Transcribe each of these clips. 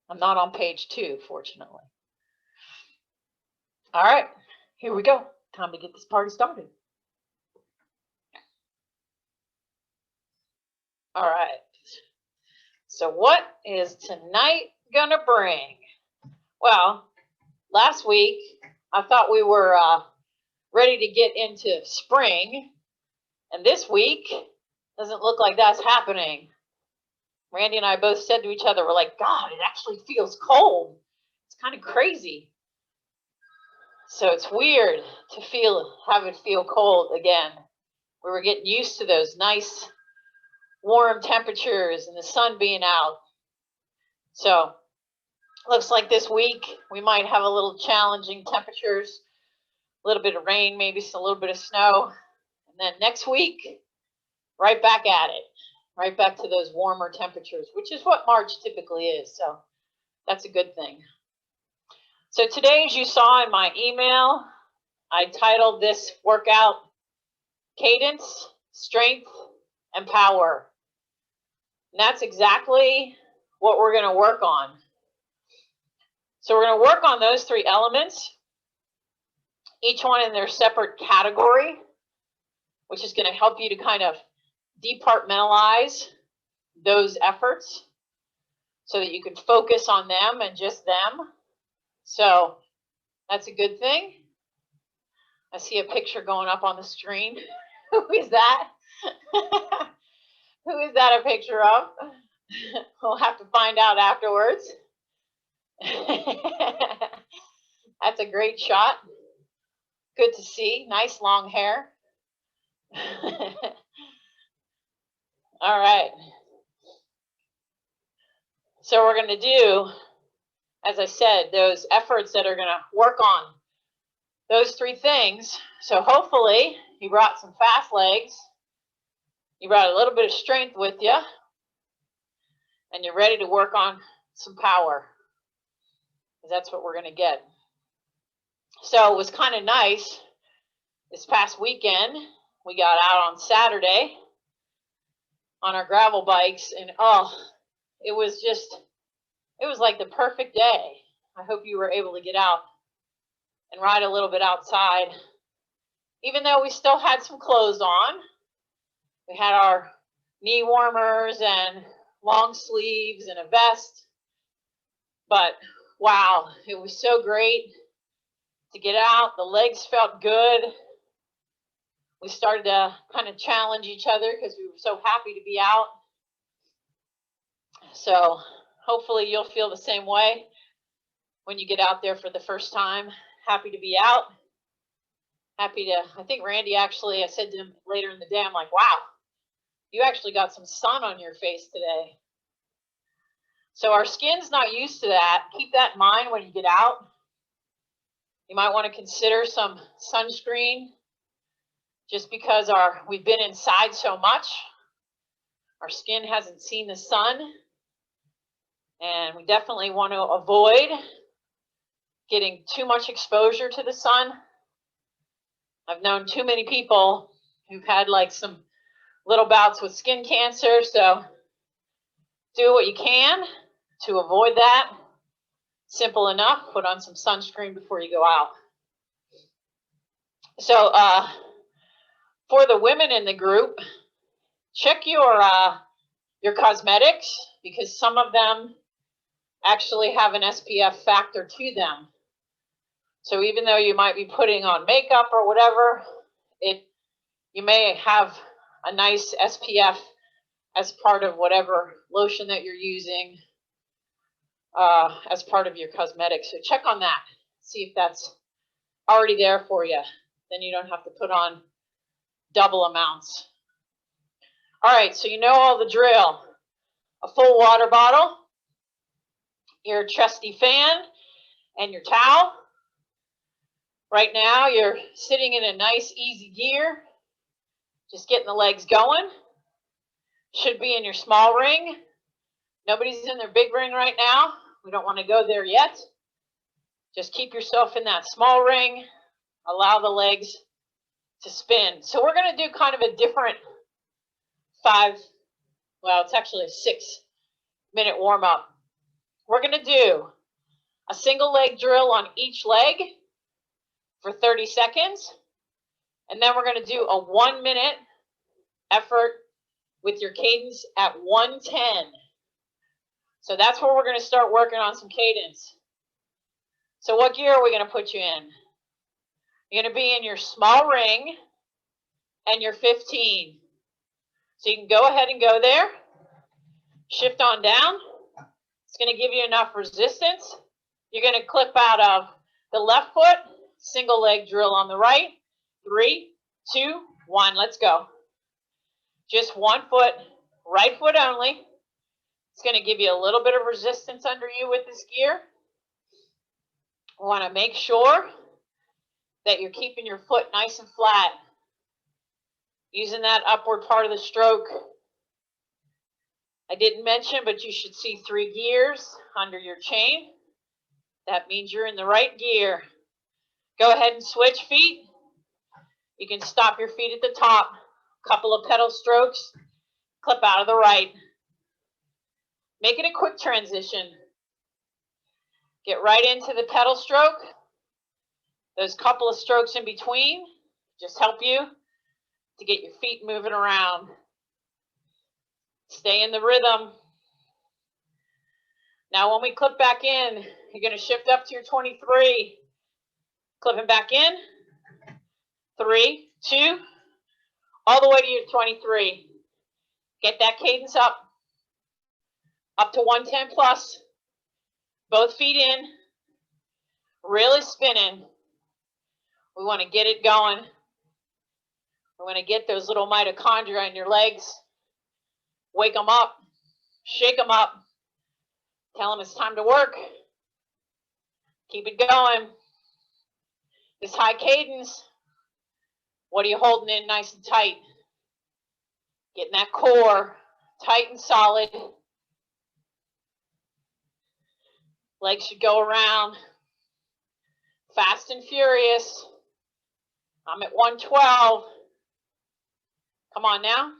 I'm not on page 2, fortunately. All right, here we go. Time to get this party started. All right. So what is tonight gonna bring? Well, last week I thought we were ready to get into spring, and this week doesn't look like that's happening. Randy and I both said to each other, we're like, God, it actually feels cold. It's kind of crazy. So it's weird to have it feel cold again. We were getting used to those nice warm temperatures and the sun being out. So looks like this week we might have a little challenging temperatures, a little bit of rain, maybe a little bit of snow. And then next week, right back at it, right back to those warmer temperatures, which is what March typically is. So that's a good thing. So today, as you saw in my email, I titled this workout Cadence, Strength, and Power. And that's exactly what we're going to work on. So we're going to work on those 3 elements, each one in their separate category, which is going to help you to kind of departmentalize those efforts so that you can focus on them and just them. So that's a good thing. I see a picture going up on the screen. Who is that? Who is that a picture of? We'll have to find out afterwards. That's a great shot. Good to see. Nice long hair. All right. So we're going to do, as I said, those efforts that are going to work on those 3 things. So hopefully you brought some fast legs. You brought a little bit of strength with you. And you're ready to work on some power. Because that's what we're going to get. So it was kind of nice. This past weekend, we got out on Saturday on our gravel bikes. And it was like the perfect day. I hope you were able to get out and ride a little bit outside. Even though we still had some clothes on, we had our knee warmers and long sleeves and a vest. But wow, it was so great to get out. The legs felt good. We started to kind of challenge each other because we were so happy to be out. So hopefully you'll feel the same way when you get out there for the first time. Happy to be out. Happy to, I think Randy actually, I said to him later in the day, I'm like, wow, you actually got some sun on your face today. So our skin's not used to that. Keep that in mind when you get out. You might want to consider some sunscreen just because we've been inside so much. Our skin hasn't seen the sun. And we definitely want to avoid getting too much exposure to the sun. I've known too many people who've had like some little bouts with skin cancer. So do what you can to avoid that. Simple enough. Put on some sunscreen before you go out. So for the women in the group, check your cosmetics because some of them actually have an SPF factor to them. So even though you might be putting on makeup or whatever, you may have a nice SPF as part of whatever lotion that you're using as part of your cosmetics. So check on that. See if that's already there for you. Then you don't have to put on double amounts. All right, so you know all the drill. A full water bottle, your trusty fan, and your towel. Right now, you're sitting in a nice, easy gear, just getting the legs going. Should be in your small ring. Nobody's in their big ring right now. We don't want to go there yet. Just keep yourself in that small ring. Allow the legs to spin. So we're going to do kind of a different it's actually a 6-minute warm-up. We're going to do a single leg drill on each leg for 30 seconds. And then we're going to do a 1 minute effort with your cadence at 110. So that's where we're going to start working on some cadence. So what gear are we going to put you in? You're going to be in your small ring and your 15. So you can go ahead and go there. Shift on down. It's going to give you enough resistance. You're going to clip out of the left foot, single leg drill on the right. 3, 2, 1, let's go. Just one foot, right foot only. It's going to give you a little bit of resistance under you with this gear. You want to make sure that you're keeping your foot nice and flat, using that upward part of the stroke. I didn't mention, but you should see 3 gears under your chain. That means you're in the right gear. Go ahead and switch feet. You can stop your feet at the top. Couple of pedal strokes. Clip out of the right. Make it a quick transition. Get right into the pedal stroke. Those couple of strokes in between just help you to get your feet moving around. Stay in the rhythm. Now when we clip back in, you're going to shift up to your 23. Clipping back in. 3, 2, all the way to your 23. Get that cadence up to 110 plus. Both feet in. Really spinning. We want to get it going. We want to get those little mitochondria in your legs. Wake them up. Shake them up. Tell them it's time to work. Keep it going. This high cadence. What are you holding in nice and tight? Getting that core tight and solid. Legs should go around. Fast and furious. I'm at 112. Come on now.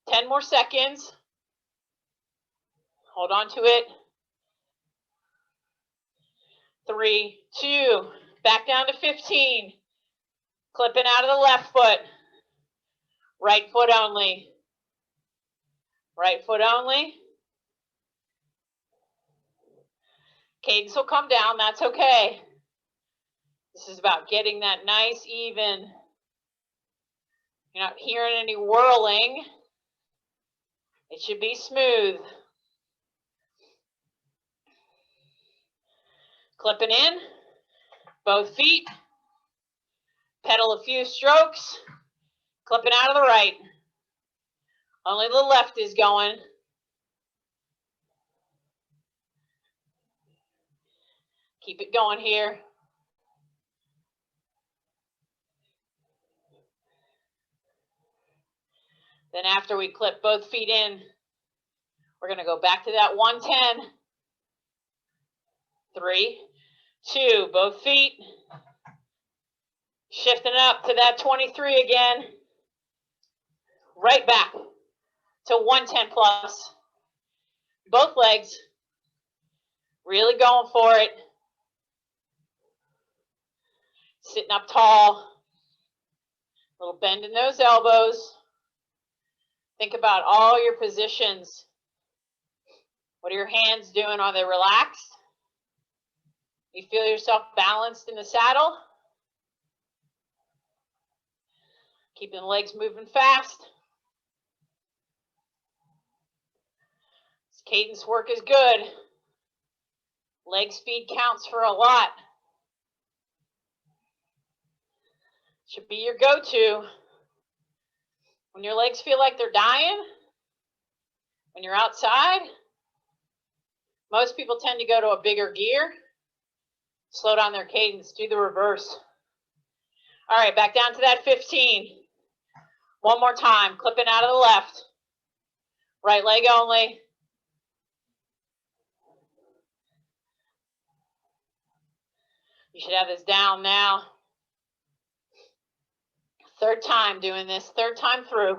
10 more seconds. Hold on to it. 3, 2, back down to 15. Clipping out of the left foot. Right foot only. Right foot only. Cadence will come down, that's okay. This is about getting that nice, even. You're not hearing any whirling. It should be smooth. Clipping in, both feet. Pedal a few strokes. Clipping out of the right. Only the left is going. Keep it going here. Then after we clip both feet in, we're going to go back to that 110. 3, 2, both feet. Shifting up to that 23 again. Right back to 110 plus. Both legs. Really going for it. Sitting up tall. A little bend in those elbows. Think about all your positions. What are your hands doing? Are they relaxed? You feel yourself balanced in the saddle? Keeping the legs moving fast. This cadence work is good. Leg speed counts for a lot. Should be your go-to. When your legs feel like they're dying, when you're outside, most people tend to go to a bigger gear, slow down their cadence, do the reverse. All right, back down to that 15. One more time, clipping out of the left. Right leg only. You should have this down now. Third time doing this, third time through.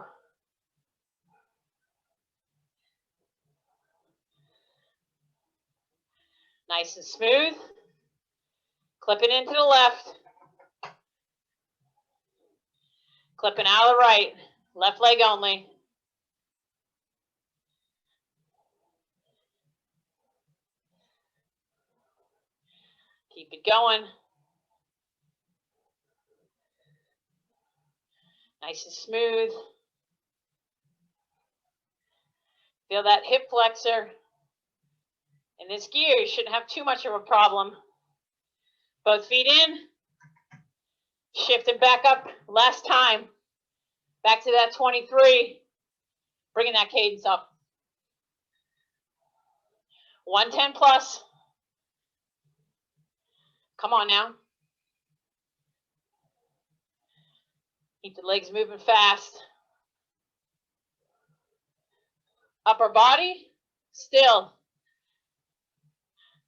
Nice and smooth. Clipping into the left. Clipping out of the right. Left leg only. Keep it going. Nice and smooth. Feel that hip flexor. In this gear, you shouldn't have too much of a problem. Both feet in. Shifting back up. Last time. Back to that 23. Bringing that cadence up. 110 plus. Come on now. Keep the legs moving fast. Upper body, still.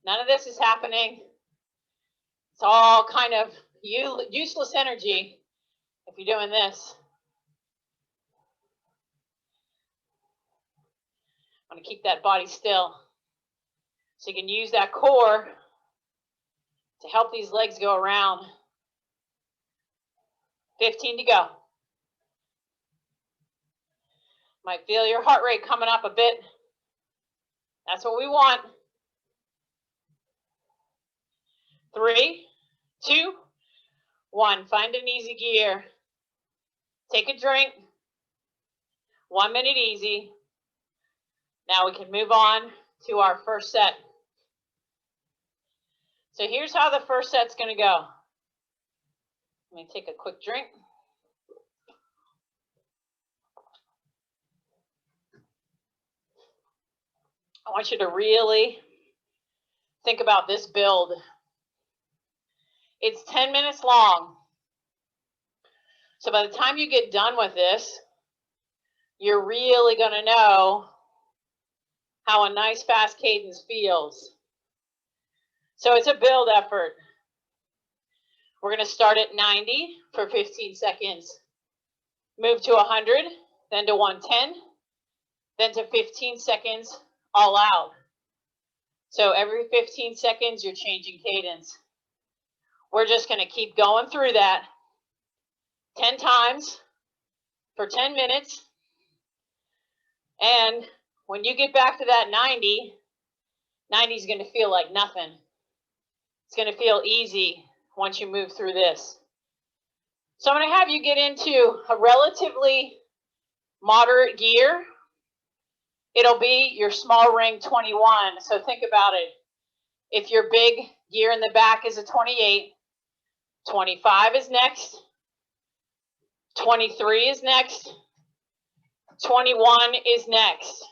None of this is happening. It's all kind of useless energy if you're doing this. I want to keep that body still. So you can use that core to help these legs go around. 15 to go. Might feel your heart rate coming up a bit. That's what we want. 3, 2, 1. Find an easy gear. Take a drink. 1 minute easy. Now we can move on to our first set. So here's how the first set's going to go. Let me take a quick drink. I want you to really think about this build. It's 10 minutes long. So by the time you get done with this, you're really going to know how a nice fast cadence feels. So it's a build effort. We're going to start at 90 for 15 seconds. Move to 100, then to 110, then to 15 seconds all out. So every 15 seconds, you're changing cadence. We're just going to keep going through that 10 times for 10 minutes. And when you get back to that 90, 90 is going to feel like nothing. It's going to feel easy once you move through this. So I'm going to have you get into a relatively moderate gear. It'll be your small ring 21. So think about it. If your big gear in the back is a 28, 25 is next, 23 is next, 21 is next.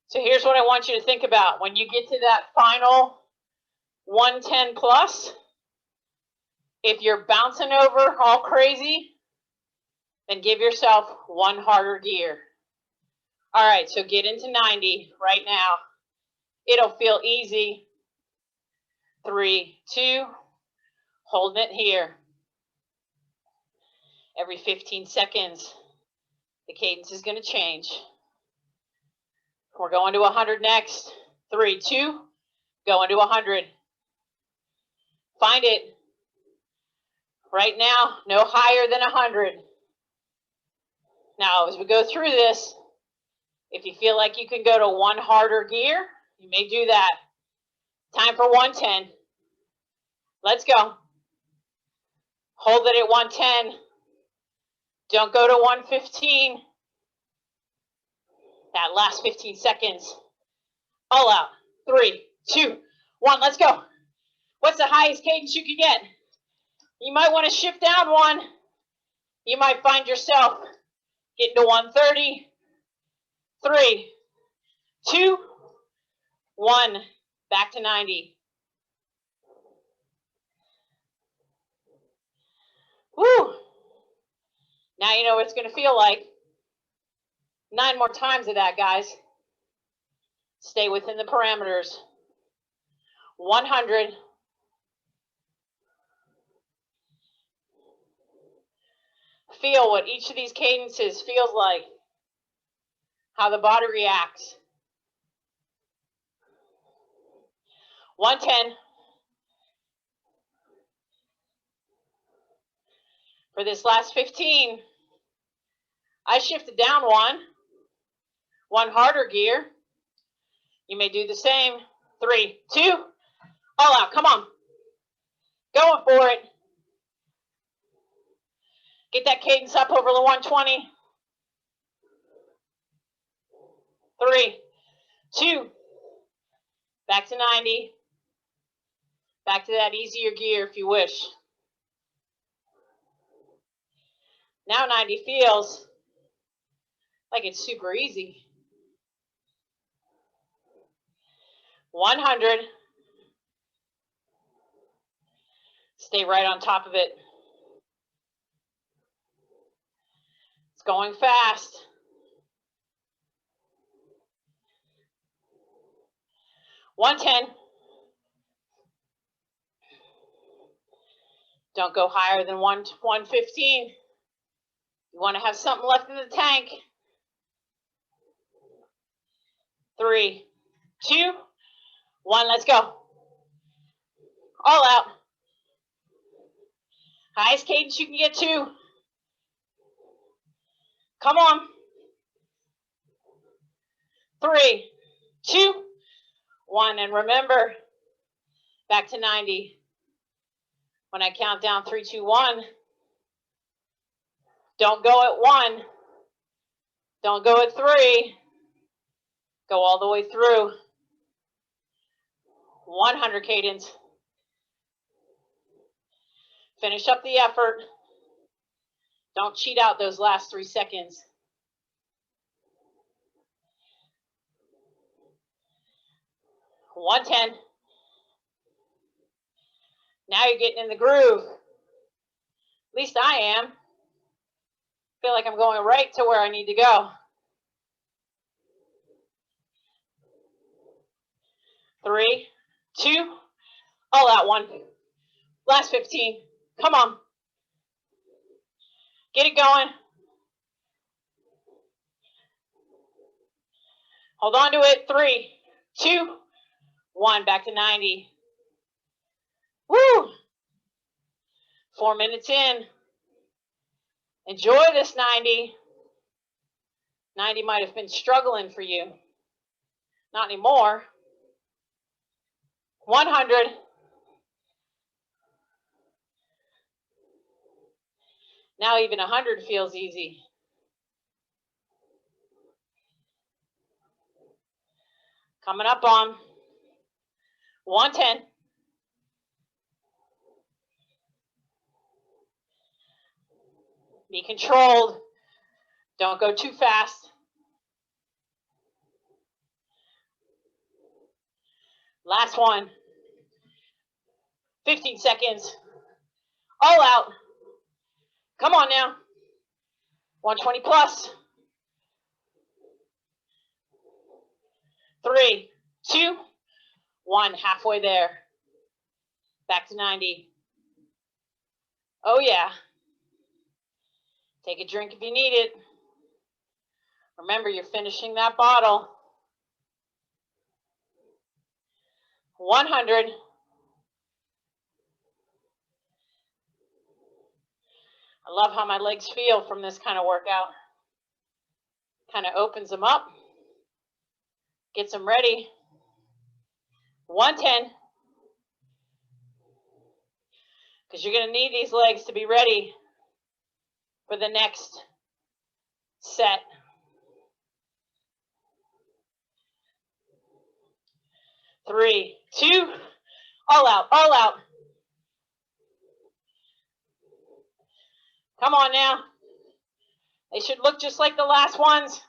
So here's what I want you to think about. When you get to that final 110 plus, if you're bouncing over all crazy, then give yourself one harder gear. All right, so get into 90 right now. It'll feel easy. 3, 2, holding it here. Every 15 seconds, the cadence is going to change. We're going to 100 next. 3, 2, going to 100. Find it. Right now, no higher than 100. Now, as we go through this, if you feel like you can go to one harder gear, you may do that. Time for 110. Let's go. Hold it at 110. Don't go to 115. That last 15 seconds. All out. 3, 2, 1. Let's go. What's the highest cadence you can get? You might want to shift down one. You might find yourself getting to 130. 3, 2, 1. Back to 90. Woo! Now you know what it's going to feel like. 9 more times of that, guys. Stay within the parameters. 100. Feel what each of these cadences feels like. How the body reacts. 110. For this last 15, I shifted down one harder gear. You may do the same. 3, 2, all out. Come on. Going for it. Get that cadence up over the 120. 3, 2, back to 90. Back to that easier gear if you wish. Now 90 feels like it's super easy. 100. Stay right on top of it. It's going fast. 110. Don't go higher than 115. You want to have something left in the tank. 3, 2, 1, let's go. All out. Highest cadence you can get to. Come on. 3, 2, 1, and remember, back to 90. When I count down 3, 2, 1, don't go at 1. Don't go at 3. Go all the way through. 100 cadence. Finish up the effort. Don't cheat out those last 3 seconds. $110. Now you're getting in the groove. At least I am. Feel like I'm going right to where I need to go. 3, 2, all out. 1. Last 15. Come on. Get it going. Hold on to it. 3, 2, 1. Back to 90. Woo! 4 minutes in. Enjoy this 90. 90 might have been struggling for you. Not anymore. 100. Now even 100 feels easy. Coming up on 110. Be controlled. Don't go too fast. Last one. 15 seconds. All out. Come on now. 120 plus. 3, 2, 1. Halfway there. Back to 90. Oh yeah. Take a drink if you need it. Remember, you're finishing that bottle. 100. I love how my legs feel from this kind of workout. Kind of opens them up. Gets them ready. 110. Because you're going to need these legs to be ready for the next set. 3, 2, all out, all out. Come on now. They should look just like the last ones.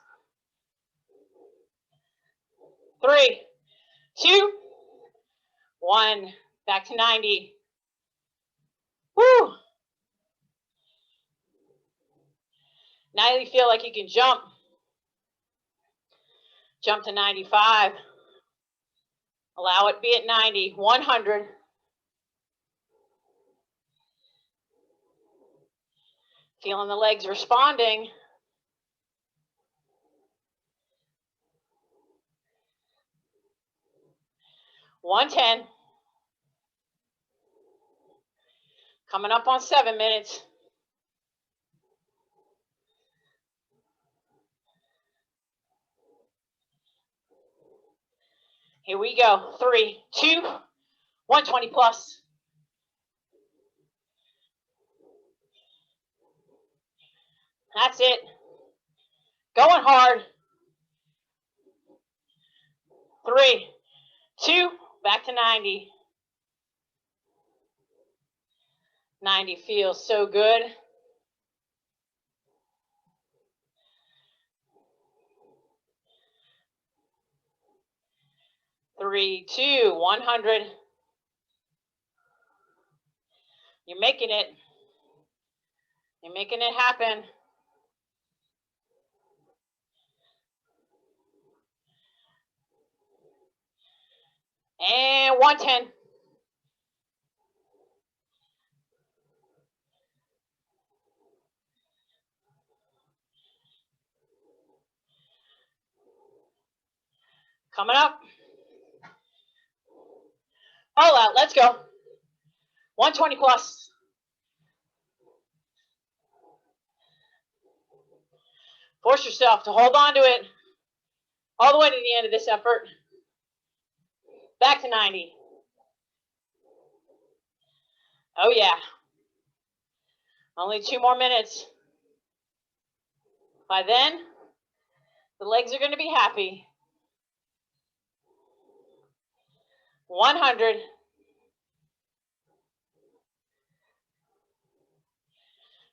3, 2, 1. Back to 90. Woo! Now you feel like you can jump. Jump to 95. Allow it to be at 90. 100. Feeling the legs responding. 110. Coming up on 7 minutes. Here we go. 3, 2, 120 plus. That's it. Going hard. 3, 2, back to 90. 90 feels so good. Three, 2, 100. You're making it. You're making it happen. And 110. Coming up. All out. Let's go. 120 plus. Force yourself to hold on to it all the way to the end of this effort. Back to 90. Oh, yeah. Only 2 more minutes. By then, the legs are going to be happy. 100.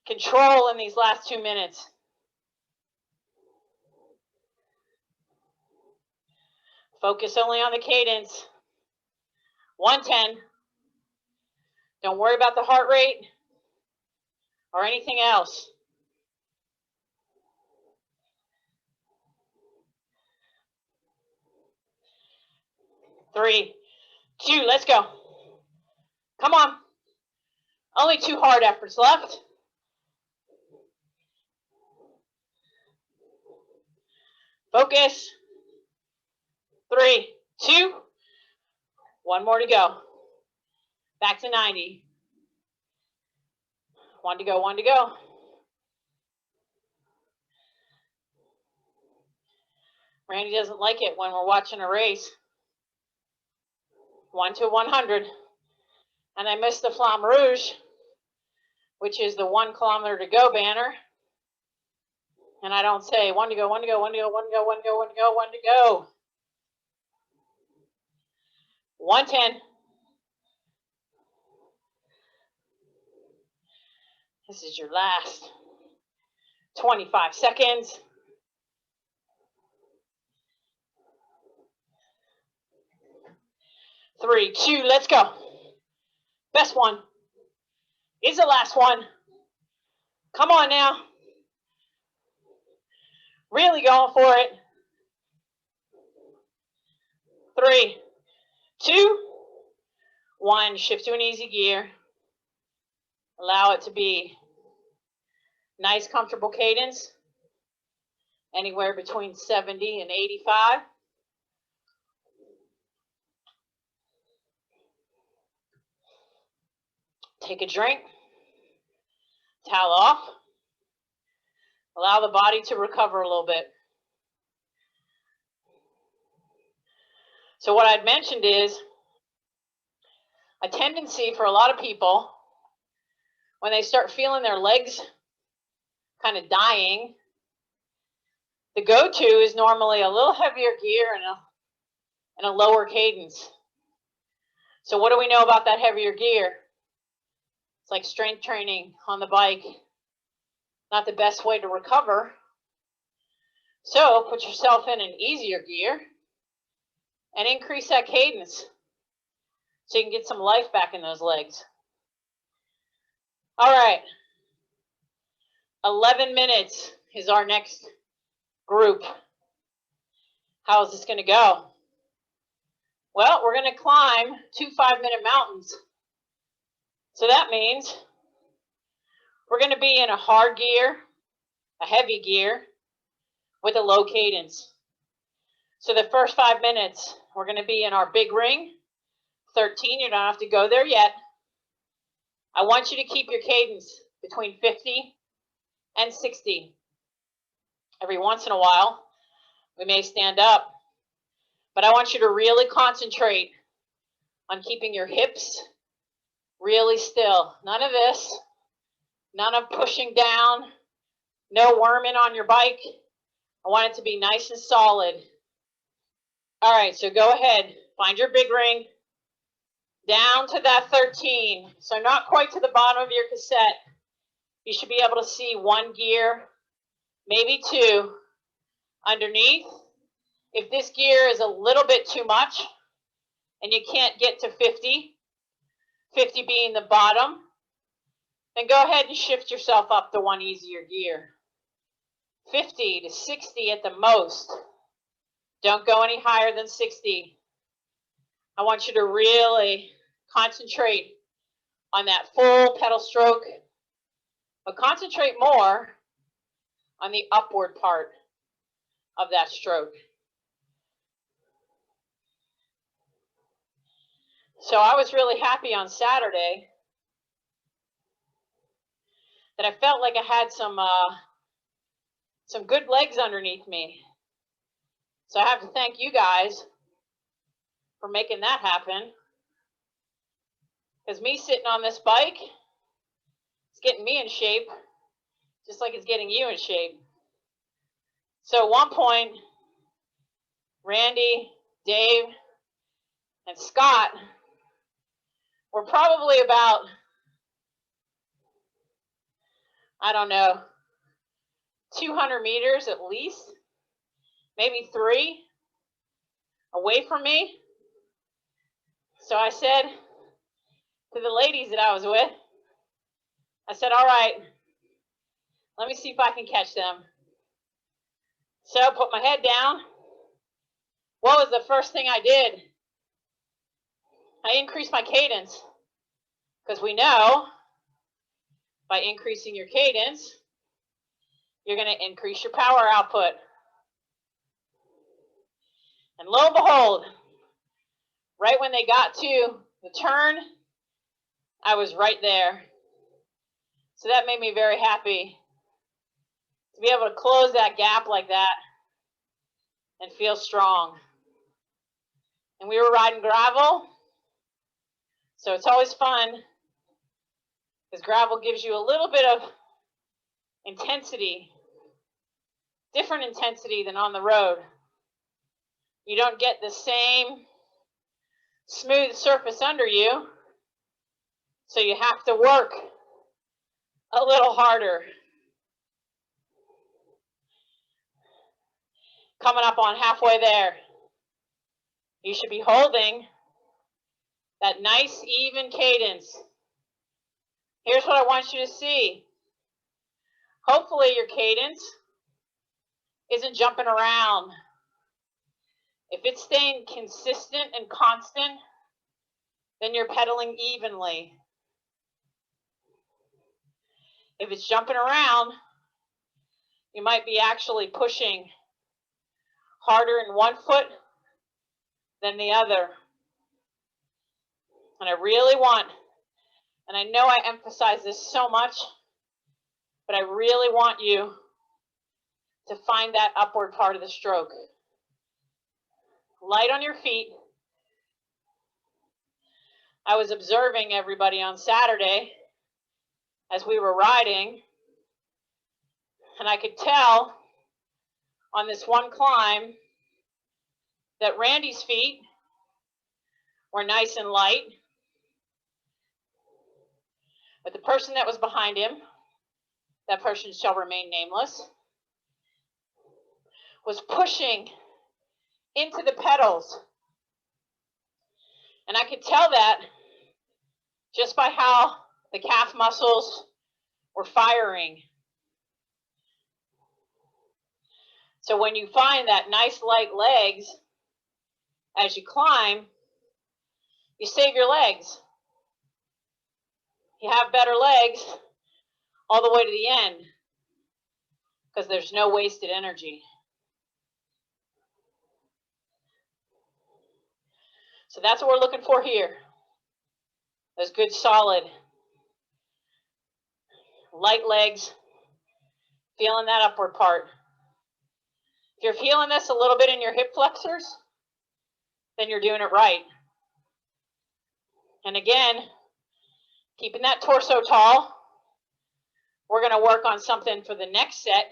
Control in these last 2 minutes. Focus only on the cadence. 110. Don't worry about the heart rate or anything else. 3, 2, let's go. Come on. Only 2 hard efforts left. Focus. 3, 2, 1 more to go. Back to 90. 1 to go, 1 to go. Randy doesn't like it when we're watching a race. 1 to 100. And I missed the Flamme Rouge, which is the 1 kilometer to go banner. And I don't say 1 to go, 1 to go, 1 to go, 1 to go, 1 to go, 1 to go, 1 to go. 110. This is your last 25 seconds. Three, 2, let's go. Best one is the last one. Come on now. Really going for it. 3, 2, 1. Shift to an easy gear. Allow it to be nice, comfortable cadence. Anywhere between 70 and 85. Take a drink. Towel off. Allow the body to recover a little bit. So what I'd mentioned is a tendency for a lot of people when they start feeling their legs kind of dying, the go-to is normally a little heavier gear and a lower cadence. So what do we know about that heavier gear? It's like strength training on the bike. Not the best way to recover. So put yourself in an easier gear and increase that cadence so you can get some life back in those legs. All right. 11 minutes is our next group. How is this going to go? Well, we're going to climb 2 5-minute mountains. So that means we're going to be in a hard gear, a heavy gear, with a low cadence. So the first 5 minutes, we're going to be in our big ring, 13. You don't have to go there yet. I want you to keep your cadence between 50 and 60. Every once in a while, we may stand up, but I want you to really concentrate on keeping your hips really still. None of this, none of pushing down, no worming on your bike. I want it to be nice and solid. All right, so go ahead, find your big ring, down to that 13. So not quite to the bottom of your cassette. You should be able to see one gear, maybe two underneath. If this gear is a little bit too much and you can't get to 50, 50 being the bottom, then go ahead and shift yourself up to one easier gear. 50 to 60 at the most. Don't go any higher than 60. I want you to really concentrate on that full pedal stroke, but concentrate more on the upward part of that stroke. So I was really happy on Saturday that I felt like I had some good legs underneath me. So I have to thank you guys for making that happen. Because me sitting on this bike, it's getting me in shape, just like it's getting you in shape. So at one point, Randy, Dave, and Scott were probably about, I don't know, 200 meters at least, maybe 3 away from me. So I said to the ladies that I was with, I said, all right, let me see if I can catch them. So I put my head down. What was the first thing I did? I increased my cadence, because we know by increasing your cadence, you're going to increase your power output. And lo and behold, right when they got to the turn, I was right there. So that made me very happy to be able to close that gap like that and feel strong. And we were riding gravel, so it's always fun because gravel gives you a little bit of intensity, different intensity than on the road. You don't get the same smooth surface under you, so you have to work a little harder. Coming up on halfway there, you should be holding that nice even cadence. Here's what I want you to see. Hopefully your cadence isn't jumping around. If it's staying consistent and constant, then you're pedaling evenly. If it's jumping around, you might be actually pushing harder in one foot than the other. And I really want, and I know I emphasize this so much, but I really want you to find that upward part of the stroke. Light on your feet. I was observing everybody on Saturday as we were riding, and I could tell on this one climb that Randy's feet were nice and light, but the person that was behind him, that person shall remain nameless, was pushing into the pedals. And I could tell that just by how the calf muscles were firing. So when you find that nice light legs as you climb, you save your legs. You have better legs all the way to the end because there's no wasted energy. So that's what we're looking for here. Those good solid light legs, feeling that upward part. If you're feeling this a little bit in your hip flexors, then you're doing it right. And again, keeping that torso tall. We're going to work on something for the next set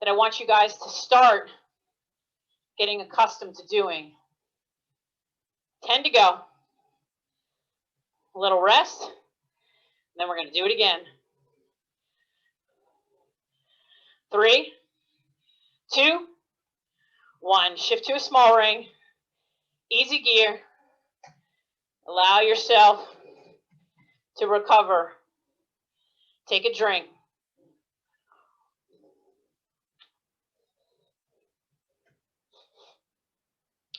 that I want you guys to start getting accustomed to doing. 10 to go. A little rest, and then we're going to do it again. 3, 2, 1. Shift to a small ring. Easy gear. Allow yourself to recover. Take a drink.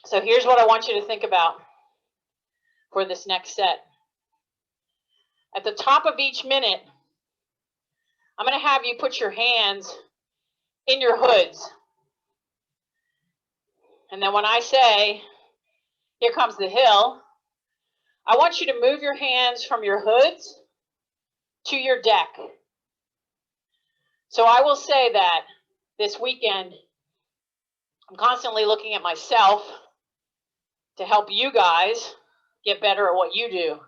So here's what I want you to think about for this next set. At the top of each minute, I'm going to have you put your hands in your hoods. And then when I say, here comes the hill, I want you to move your hands from your hoods to your deck. So I will say that this weekend, I'm constantly looking at myself to help you guys get better at what you do.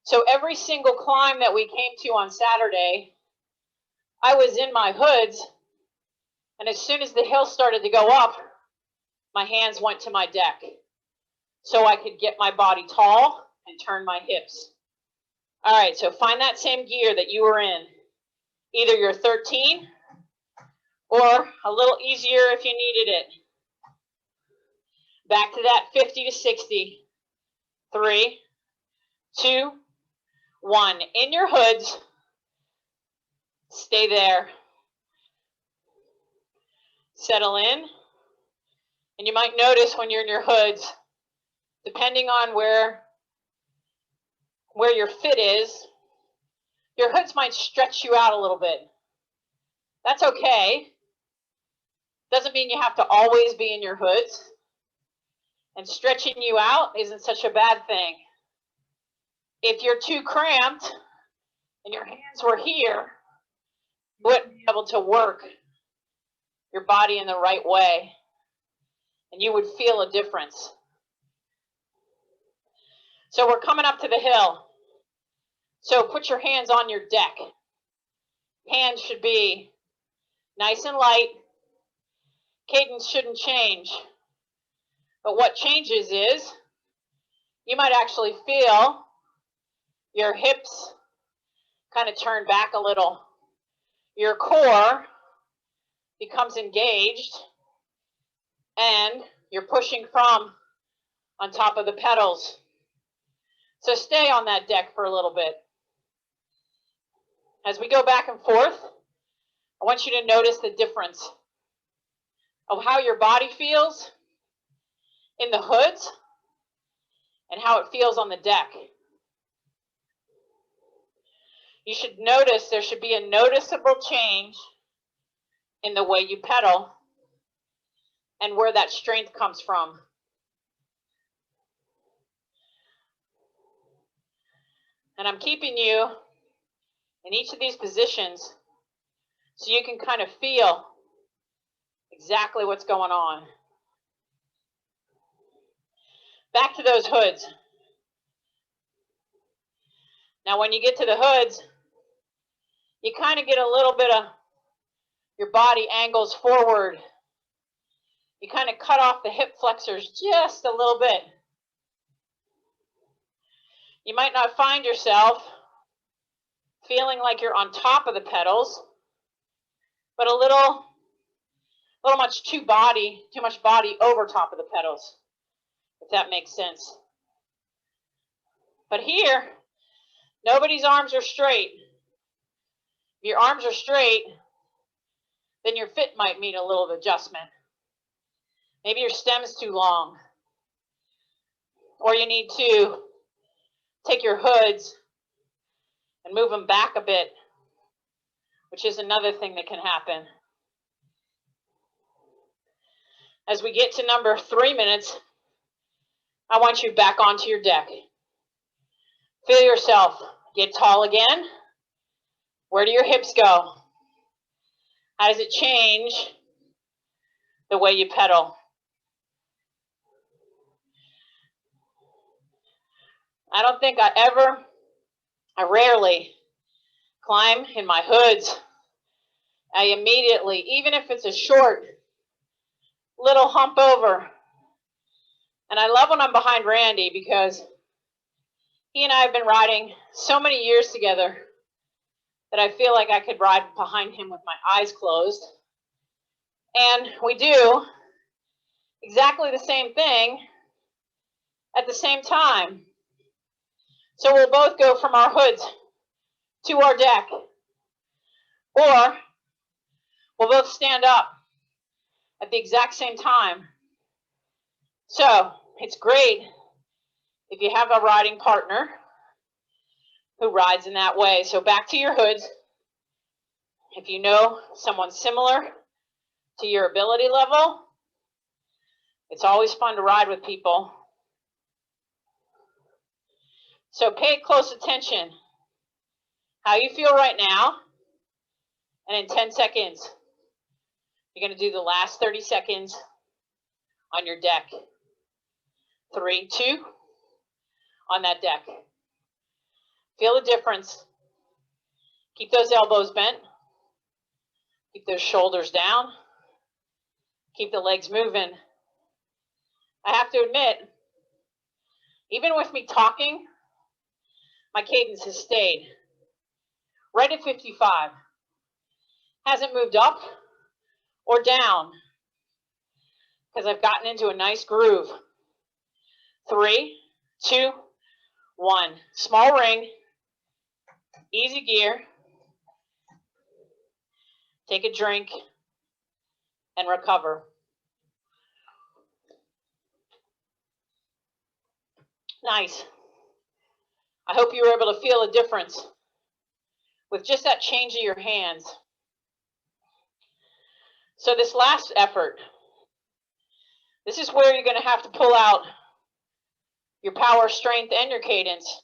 So every single climb that we came to on Saturday, I was in my hoods, and as soon as the hill started to go up, my hands went to my deck so I could get my body tall and turn my hips. All right, so find that same gear that you were in. Either you're 13 or a little easier if you needed it. Back to that 50 to 60. 3, 2, 1. In your hoods. Stay there. Settle in. And you might notice when you're in your hoods, depending on where your fit is, your hoods might stretch you out a little bit. That's okay. Doesn't mean you have to always be in your hoods. And stretching you out isn't such a bad thing. If you're too cramped and your hands were here, you wouldn't be able to work your body in the right way. And you would feel a difference. So we're coming up to the hill. So put your hands on your deck. Hands should be nice and light. Cadence shouldn't change. But what changes is you might actually feel your hips kind of turn back a little. Your core becomes engaged and you're pushing from on top of the pedals. So stay on that deck for a little bit. As we go back and forth, I want you to notice the difference of how your body feels in the hoods and how it feels on the deck. You should notice there should be a noticeable change in the way you pedal and where that strength comes from. And I'm keeping you in each of these positions so you can kind of feel exactly what's going on. Back to those hoods. Now when you get to the hoods, you kind of get a little bit of your body angles forward. You kind of cut off the hip flexors just a little bit. You might not find yourself feeling like you're on top of the pedals, but a little much too much body over top of the pedals, if that makes sense. But here, nobody's arms are straight. If your arms are straight, then your fit might need a little adjustment. Maybe your stem's too long, or you need to take your hoods and move them back a bit, which is another thing that can happen. As we get to number 3 minutes, I want you back onto your deck. Feel yourself get tall again. Where do your hips go? How does it change the way you pedal? I rarely climb in my hoods. I immediately, even if it's a short little hump over, and I love when I'm behind Randy because he and I have been riding so many years together that I feel like I could ride behind him with my eyes closed. And we do exactly the same thing at the same time. So we'll both go from our hoods to our deck, or we'll both stand up at the exact same time. So it's great if you have a riding partner who rides in that way. So back to your hoods. If you know someone similar to your ability level, it's always fun to ride with people. So pay close attention how you feel right now, and in 10 seconds, you're going to do the last 30 seconds on your deck. 3, 2, on that deck. Feel the difference. Keep those elbows bent. Keep those shoulders down. Keep the legs moving. I have to admit, even with me talking, my cadence has stayed right at 55. Hasn't moved up or down because I've gotten into a nice groove. 3, 2, 1. Small ring, easy gear. Take a drink and recover. Nice. I hope you were able to feel a difference with just that change of your hands. So this last effort, this is where you're going to have to pull out your power, strength, and your cadence.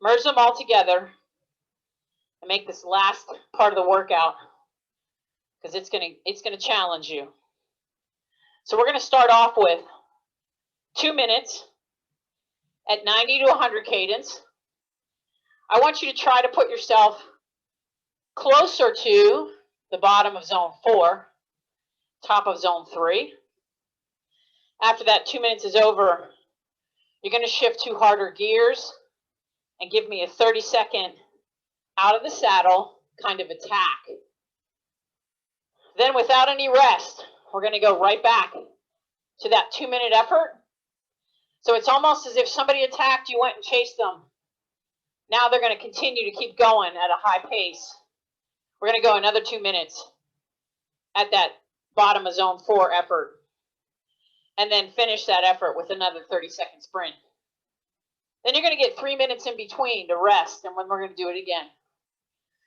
Merge them all together and make this last part of the workout, because it's gonna challenge you. So we're going to start off with 2 minutes at 90 to 100 cadence. I want you to try to put yourself closer to the bottom of zone 4, top of zone 3. After that 2 minutes is over, you're going to shift to harder gears and give me a 30-second out of the saddle kind of attack. Then without any rest, we're going to go right back to that 2-minute effort. So it's almost as if somebody attacked, you went and chased them. Now they're going to continue to keep going at a high pace. We're going to go another 2 minutes at that bottom of zone 4 effort, and then finish that effort with another 30-second sprint. Then you're going to get 3 minutes in between to rest, and when we're going to do it again.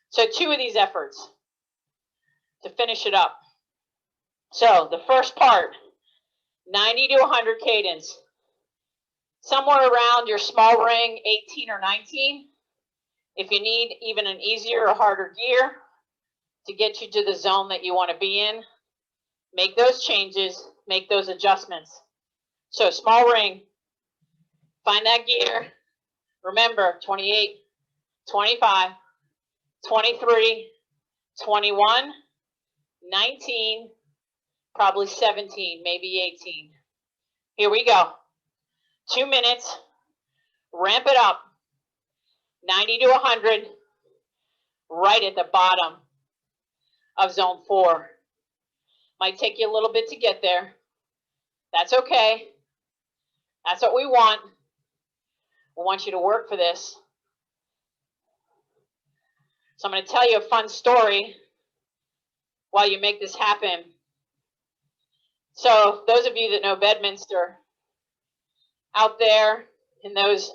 So 2 of these efforts to finish it up. So the first part, 90 to 100 cadence. Somewhere around your small ring, 18 or 19. If you need even an easier or harder gear to get you to the zone that you want to be in, make those changes, make those adjustments. So small ring, find that gear. Remember, 28, 25, 23, 21, 19, probably 17, maybe 18. Here we go. 2 minutes, ramp it up, 90 to 100, right at the bottom of zone 4. Might take you a little bit to get there. That's okay. That's what we want. We want you to work for this. So I'm going to tell you a fun story while you make this happen. So those of you that know Bedminster, out there in those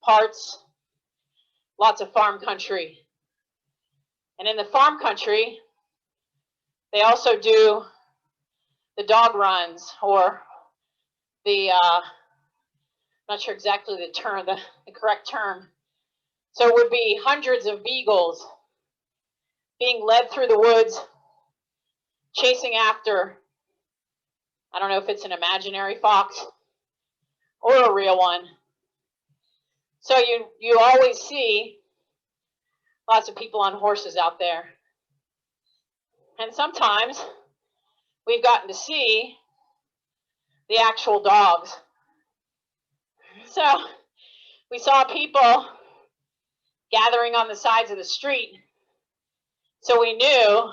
parts, lots of farm country. And in the farm country, they also do the dog runs, or the, I'm not sure exactly the term, the correct term. So it would be hundreds of beagles being led through the woods, chasing after, I don't know if it's an imaginary fox or a real one. So you always see lots of people on horses out there. And sometimes we've gotten to see the actual dogs. So we saw people gathering on the sides of the street. So we knew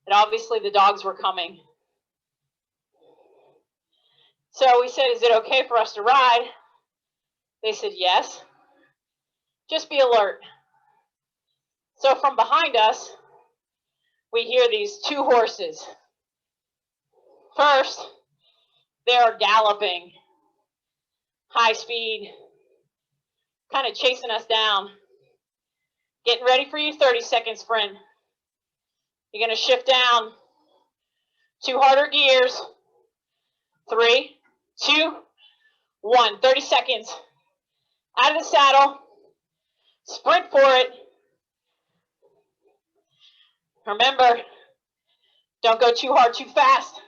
that obviously the dogs were coming. So we said, is it okay for us to ride? They said, yes. Just be alert. So from behind us, we hear these two horses. First, they're galloping, high speed, kind of chasing us down. Getting ready for your 30-second sprint. You're going to shift down 2 harder gears. 3, 2, 1. 30 seconds. Out of the saddle. Sprint for it. Remember, don't go too hard, too fast.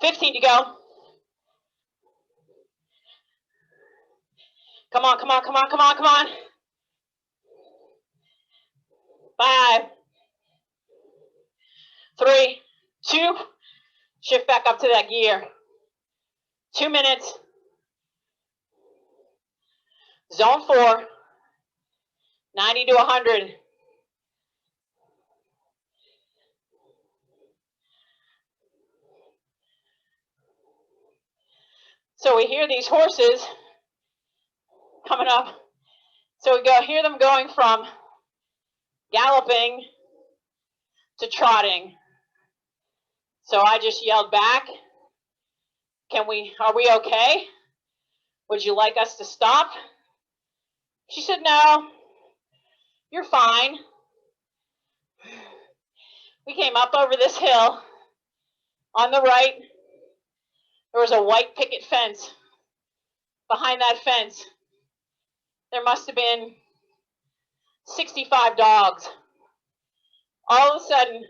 15 to go. Come on, come on, come on, come on, come on. 5, 3, 2. Shift back up to that gear. 2 minutes. Zone 4. 90 to 100. So we hear these horses coming up. So we hear them going from galloping to trotting. So I just yelled back, are we okay? Would you like us to stop? She said, no, you're fine. We came up over this hill. On the right, there was a white picket fence. Behind that fence, there must have been 65 dogs. All of a sudden,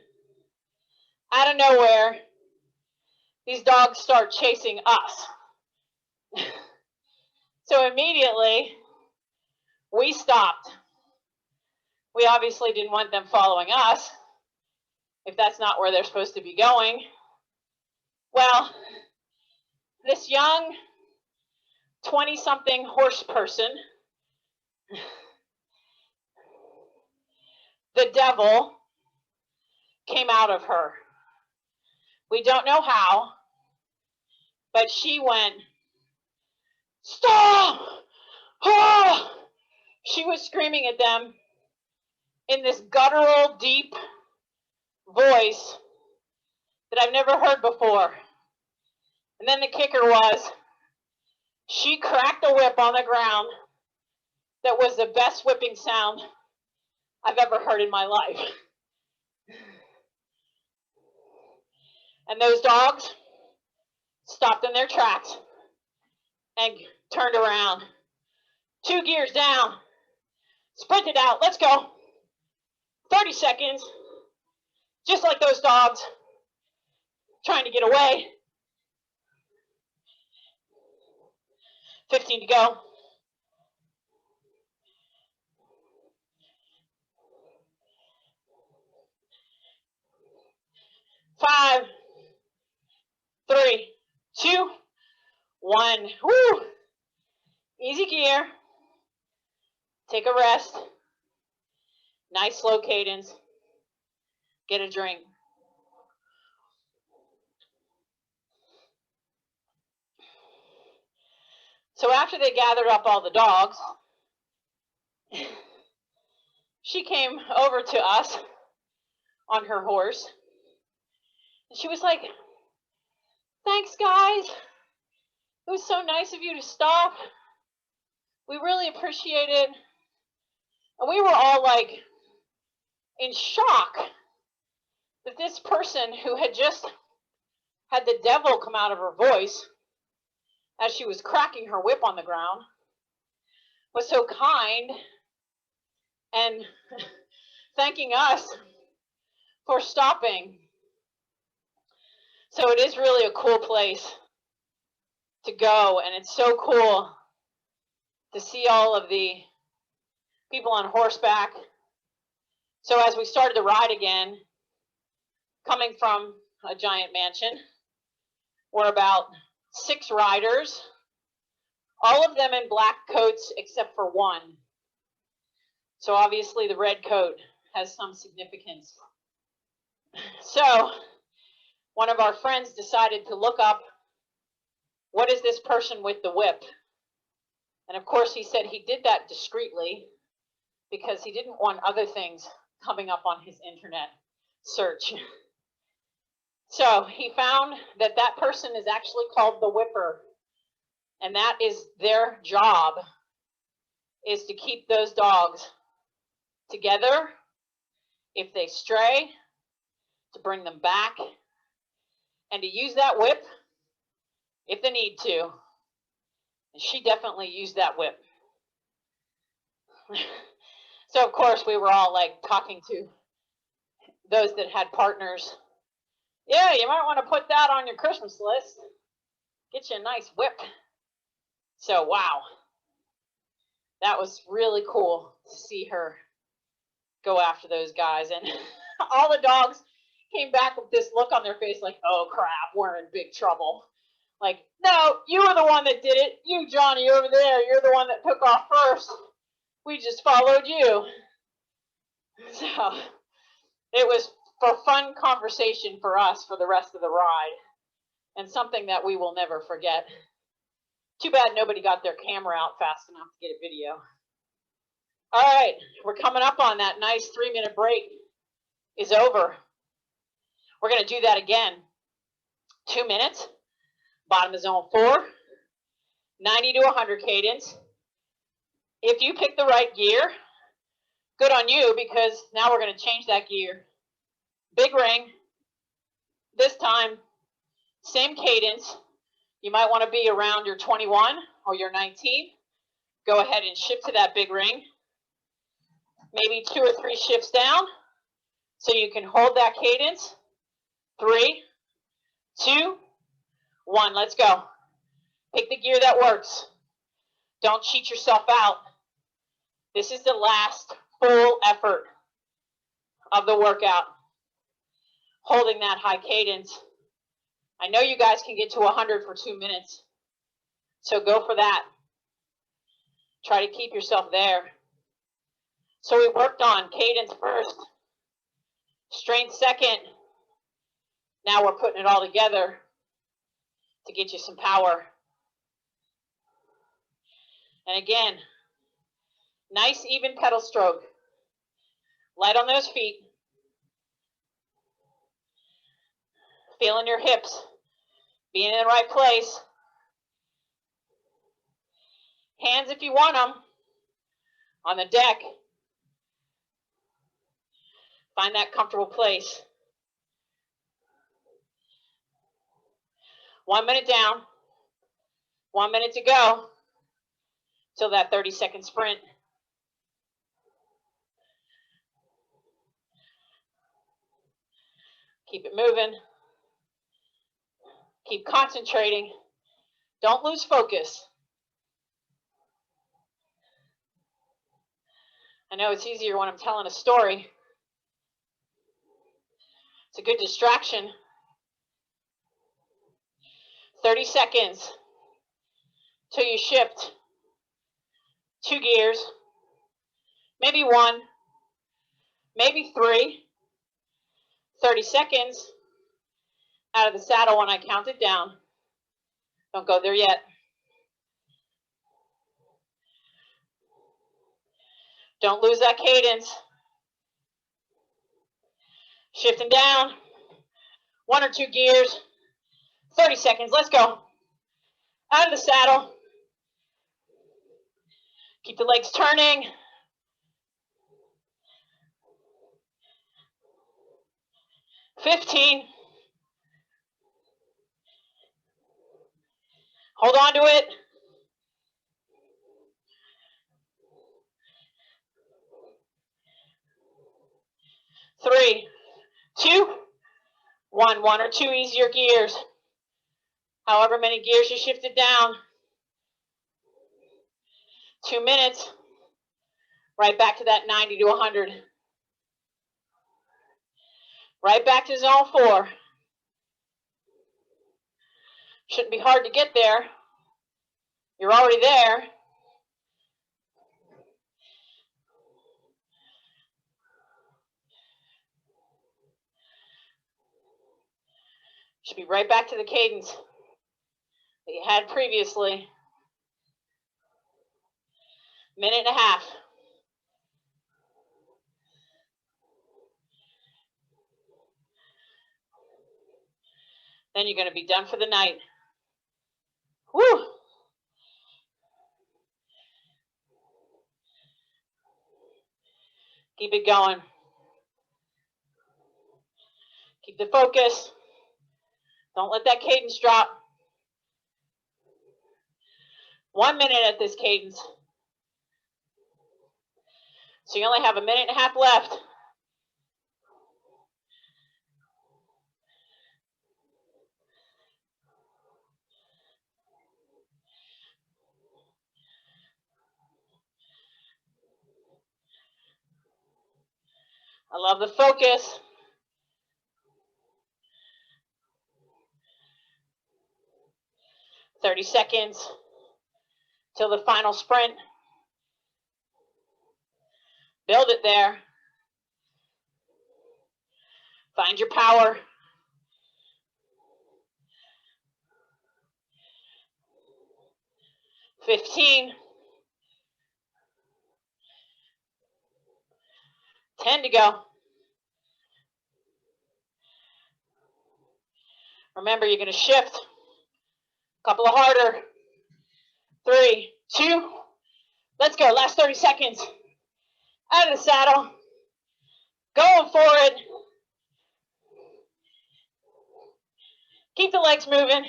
out of nowhere, these dogs start chasing us. So immediately, we stopped. We obviously didn't want them following us, if that's not where they're supposed to be going. Well, this young 20-something horse person, the devil came out of her. We don't know how, but she went, stop! Oh! She was screaming at them in this guttural, deep voice that I've never heard before. And then the kicker was, she cracked a whip on the ground that was the best whipping sound I've ever heard in my life. And those dogs stopped in their tracks and turned around. 2 gears down, sprinted out, let's go. 30 seconds, just like those dogs, trying to get away. 15 to go. 5, 3, 2, 1. Woo! Easy gear. Take a rest. Nice slow cadence. Get a drink. So after they gathered up all the dogs, she came over to us on her horse. And she was like, thanks, guys. It was so nice of you to stop. We really appreciate it. And we were all like in shock that this person who had just had the devil come out of her voice as she was cracking her whip on the ground was so kind and thanking us for stopping. So it is really a cool place to go, and it's so cool to see all of the people on horseback. So as we started to ride again, coming from a giant mansion, we're about 6 riders, all of them in black coats except for one. So obviously the red coat has some significance. So one of our friends decided to look up, what is this person with the whip? And of course he said he did that discreetly because he didn't want other things coming up on his internet search. So he found that that person is actually called the whipper, and that is their job, is to keep those dogs together if they stray, to bring them back, and to use that whip if they need to. And she definitely used that whip. So of course we were all like talking to those that had partners. Yeah, you might want to put that on your Christmas list. Get you a nice whip. So wow, that was really cool to see her go after those guys. And all the dogs came back with this look on their face like, oh crap, we're in big trouble. Like, no, you were the one that did it. You, Johnny, over there, you're the one that took off first. We just followed you. So it was for fun conversation for us for the rest of the ride, and something that we will never forget. Too bad nobody got their camera out fast enough to get a video. All right, we're coming up on that nice 3-minute break is over. We're going to do that again. 2 minutes, bottom of zone 4, 90 to 100 cadence. If you pick the right gear, good on you, because now we're going to change that gear. Big ring. This time, same cadence. You might want to be around your 21 or your 19. Go ahead and shift to that big ring. Maybe 2 or 3 shifts down so you can hold that cadence. 3, 2, 1. Let's go. Pick the gear that works. Don't cheat yourself out. This is the last full effort of the workout. Holding that high cadence. I know you guys can get to 100 for 2 minutes, so go for that. Try to keep yourself there. So we worked on cadence first, strength second. Now we're putting it all together to get you some power. And again, nice even pedal stroke. Light on those feet. Feeling your hips, being in the right place. Hands if you want them on the deck. Find that comfortable place. 1 minute down, 1 minute to go till that 30-second sprint. Keep it moving. Keep concentrating. Don't lose focus. I know it's easier when I'm telling a story. It's a good distraction. 30 seconds till you shift 2 gears, maybe 1, maybe 3. 30 seconds out of the saddle when I count it down. Don't go there yet. Don't lose that cadence. Shifting down, 1 or 2 gears, 30 seconds, let's go. Out of the saddle. Keep the legs turning. $15. Hold on to it. 3, 2, 1. 1 or 2 easier gears. However many gears you shifted down. 2 minutes. Right back to that 90 to 100. Right back to zone 4. Shouldn't be hard to get there. You're already there. Should be right back to the cadence that you had previously. Minute and a half. Then you're going to be done for the night. Woo! Keep it going. Keep the focus. Don't let that cadence drop. 1 minute at this cadence. So you only have a minute and a half left. I love the focus. "30 seconds till the final sprint." Build it there. Find your power. "15. 10 to go. Remember, you're going to shift. A couple of harder. 3, 2. Let's go. Last 30 seconds. Out of the saddle. Going for it. Keep the legs moving.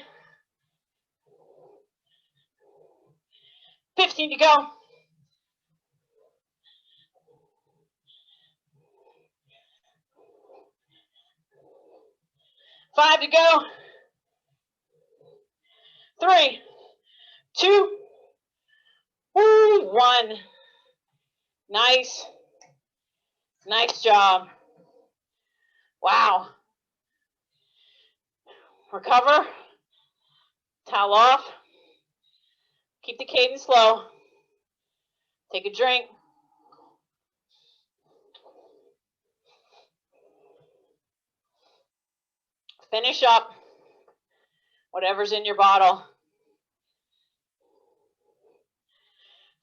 15 to go. Five to go. 3, 2, 1. Nice. Nice job. Wow. Recover. Towel off. Keep the cadence low. Take a drink. Finish up whatever's in your bottle.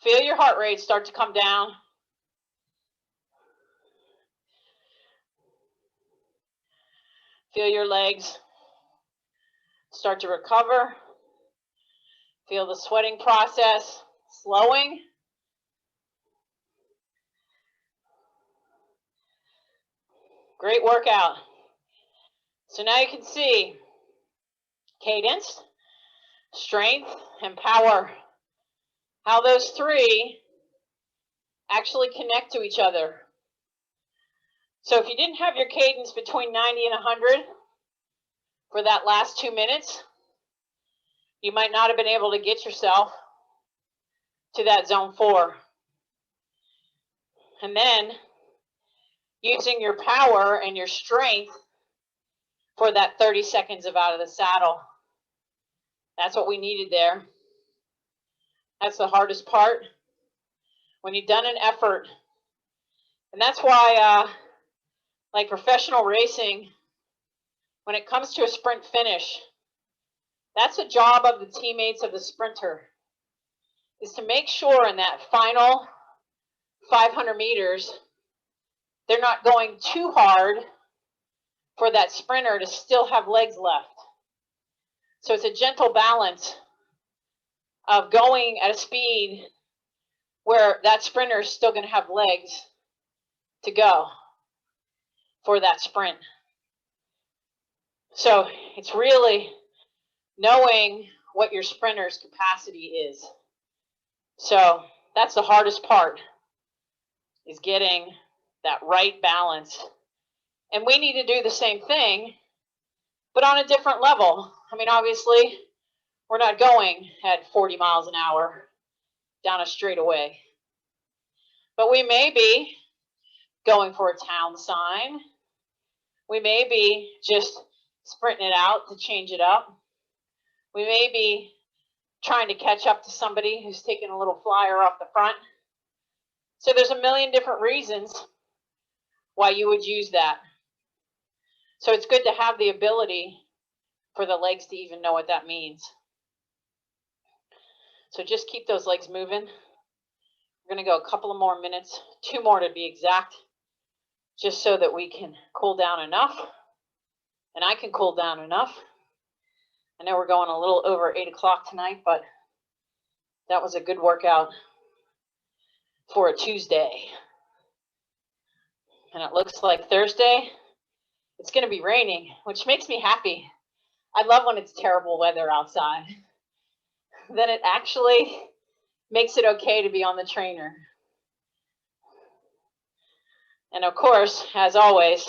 Feel your heart rate start to come down. Feel your legs start to recover. Feel the sweating process slowing. Great workout. So now you can see cadence, strength, and power. How those three actually connect to each other. So if you didn't have your cadence between 90 and 100 for that last 2 minutes, you might not have been able to get yourself to that zone 4. And then using your power and your strength for that 30 seconds of out of the saddle. That's what we needed there. That's the hardest part. When you've done an effort. And that's why, like professional racing, when it comes to a sprint finish, that's the job of the teammates of the sprinter, is to make sure in that final 500 meters, they're not going too hard for that sprinter to still have legs left. So it's a gentle balance of going at a speed where that sprinter is still going to have legs to go for that sprint. So it's really knowing what your sprinter's capacity is. So that's the hardest part, is getting that right balance And we need to do the same thing, but on a different level. I mean, obviously, we're not going at 40 miles an hour down a straightaway, but we may be going for a town sign. We may be just sprinting it out to change it up. We may be trying to catch up to somebody who's taking a little flyer off the front. So there's a million different reasons why you would use that. So it's good to have the ability for the legs to even know what that means. So just keep those legs moving. We're going to go a couple of more minutes, 2 more to be exact, just so that we can cool down enough, and I can cool down enough. I know we're going a little over 8 o'clock tonight, but that was a good workout for a Tuesday. And it looks like Thursday, it's going to be raining, which makes me happy. I love when it's terrible weather outside. Then it actually makes it okay to be on the trainer. And of course, as always,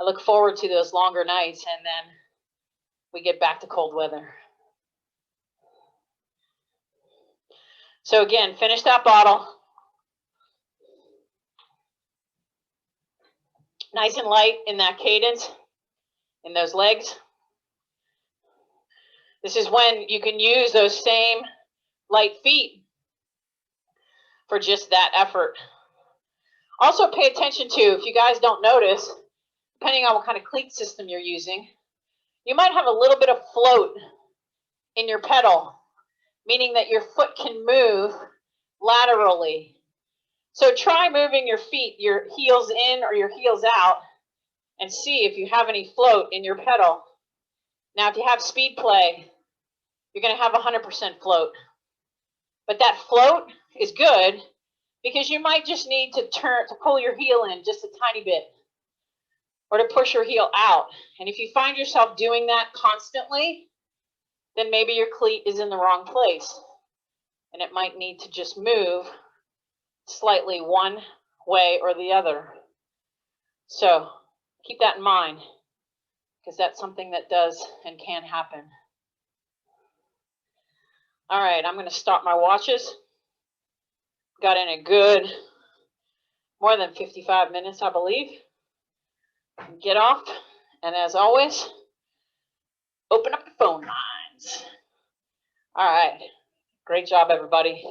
I look forward to those longer nights, and then we get back to cold weather. So again, finish that bottle. Nice and light in that cadence, in those legs. This is when you can use those same light feet for just that effort. Also pay attention to, if you guys don't notice, depending on what kind of cleat system you're using, you might have a little bit of float in your pedal, meaning that your foot can move laterally. So try moving your feet, your heels in or your heels out, and see if you have any float in your pedal. Now, if you have speed play, you're going to have 100% float. But that float is good because you might just need to pull your heel in just a tiny bit, or to push your heel out. And if you find yourself doing that constantly, then maybe your cleat is in the wrong place, and it might need to just move slightly one way or the other. So keep that in mind, because that's something that does and can happen. All right, I'm going to stop my watches. Got in a good, more than 55 minutes, I believe. Get off, and as always, open up the phone lines. All right, great job, everybody.